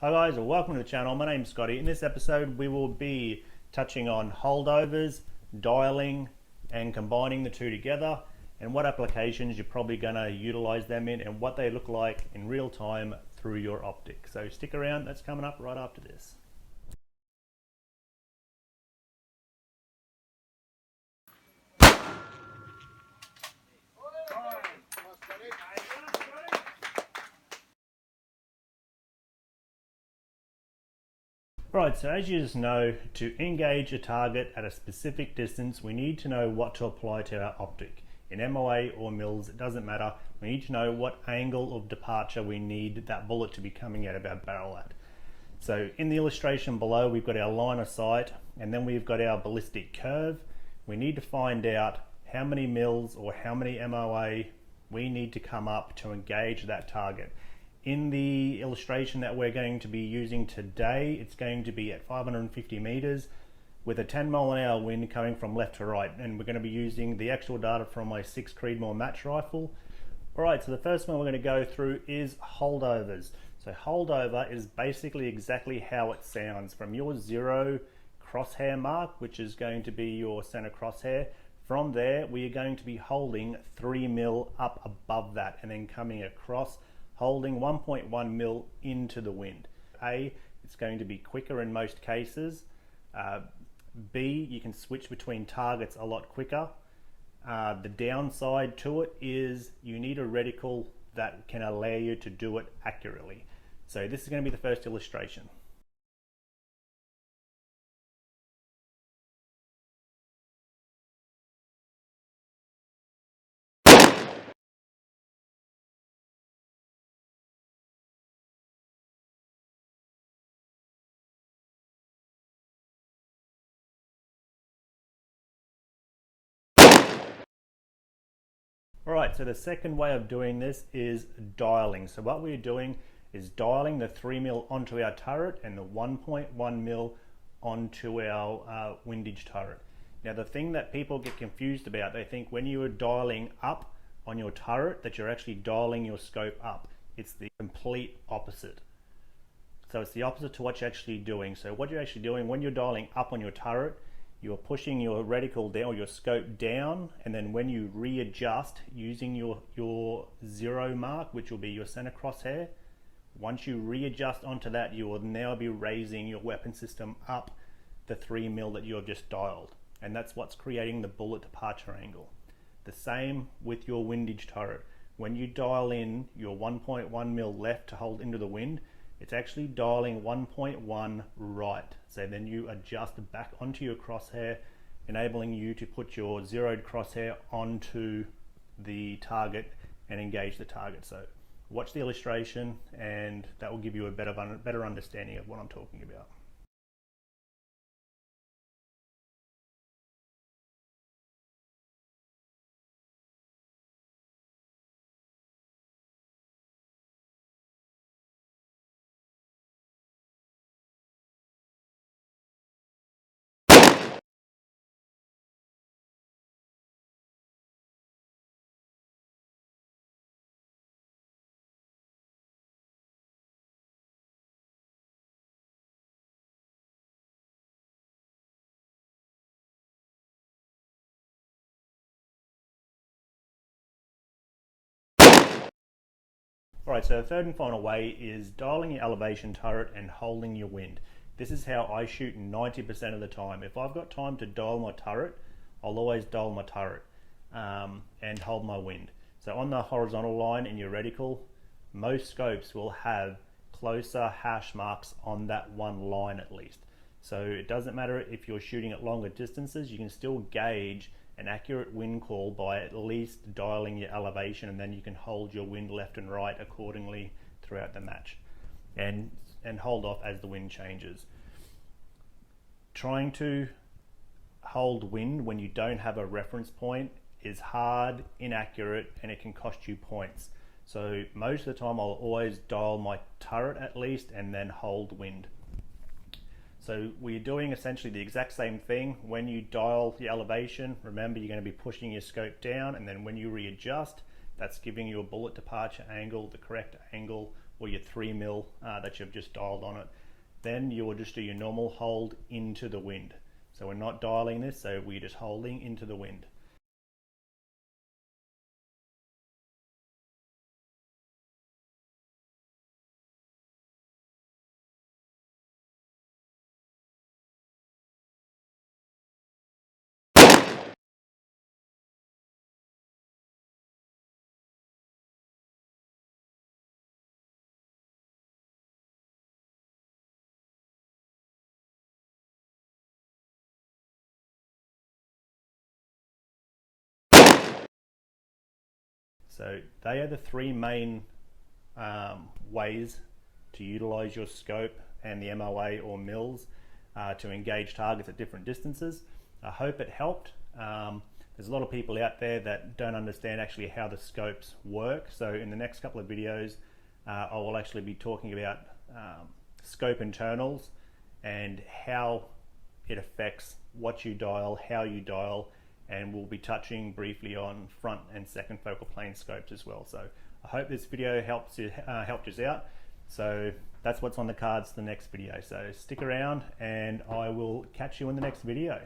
Hi guys, and welcome to the channel. My name's Scotty. In this episode we will be touching on holdovers, dialing and combining the two together, and what applications you're probably going to utilize them in and what they look like in real time through your optic. So stick around, that's coming up right after this. Right, so as you just know, to engage a target at a specific distance, we need to know what to apply to our optic. In MOA or mils, it doesn't matter. We need to know what angle of departure we need that bullet to be coming out of our barrel at. So in the illustration below, we've got our line of sight, and then we've got our ballistic curve. We need to find out how many mils or how many MOA we need to come up to engage that target. In the illustration that we're going to be using today, it's going to be at 550 meters with a 10 mile an hour wind coming from left to right, and we're going to be using the actual data from my 6 Creedmoor match rifle. Alright, so the first one we're going to go through is holdovers. So holdover is basically exactly how it sounds. From your 0 crosshair mark, which is going to be your center crosshair, from there we are going to be holding 3 mil up above that and then coming across, holding 1.1 mil into the wind. A, it's going to be quicker in most cases. B, you can switch between targets a lot quicker. The downside to it is you need a reticle that can allow you to do it accurately. So this is going to be the first illustration. Alright, so the second way of doing this is dialing. So what we're doing is dialing the 3 mil onto our turret and the 1.1 mil onto our windage turret. Now the thing that people get confused about, they think when you are dialing up on your turret that you're actually dialing your scope up. It's the complete opposite. So it's the opposite to what you're actually doing. So what you're actually doing when you're dialing up on your turret, you're pushing your reticle down or your scope down, and then when you readjust using your 0 mark, which will be your center crosshair, once you readjust onto that, you will now be raising your weapon system up the 3 mil that you have just dialed, and that's what's creating the bullet departure angle. The same with your windage turret. When you dial in your 1.1 mil left to hold into the wind, it's actually dialing 1.1 right. So then you adjust back onto your crosshair, enabling you to put your zeroed crosshair onto the target and engage the target. So watch the illustration and that will give you a better understanding of what I'm talking about. Alright, so the third and final way is dialing your elevation turret and holding your wind. This is how I shoot 90% of the time. If I've got time to dial my turret, I'll always dial my turret and hold my wind. So on the horizontal line in your reticle, most scopes will have closer hash marks on that one line at least. So it doesn't matter if you're shooting at longer distances, you can still gauge an accurate wind call by at least dialing your elevation, and then you can hold your wind left and right accordingly throughout the match and hold off as the wind changes. Trying to hold wind when you don't have a reference point is hard, inaccurate, and it can cost you points. So most of the time I'll always dial my turret at least and then hold wind. So we're doing essentially the exact same thing. When you dial the elevation, remember you're going to be pushing your scope down, and then when you readjust, that's giving you a bullet departure angle, the correct angle or your 3mm that you've just dialed on it. Then you will just do your normal hold into the wind. So we're not dialing this, so we're just holding into the wind. So they are the three main ways to utilize your scope and the MOA or mils to engage targets at different distances. I hope it helped. There's a lot of people out there that don't understand actually how the scopes work. So in the next couple of videos, I will actually be talking about scope internals and how it affects what you dial, how you dial, and we'll be touching briefly on front and second focal plane scopes as well. So I hope this video helped you out. So that's what's on the cards for the next video. So stick around and I will catch you in the next video.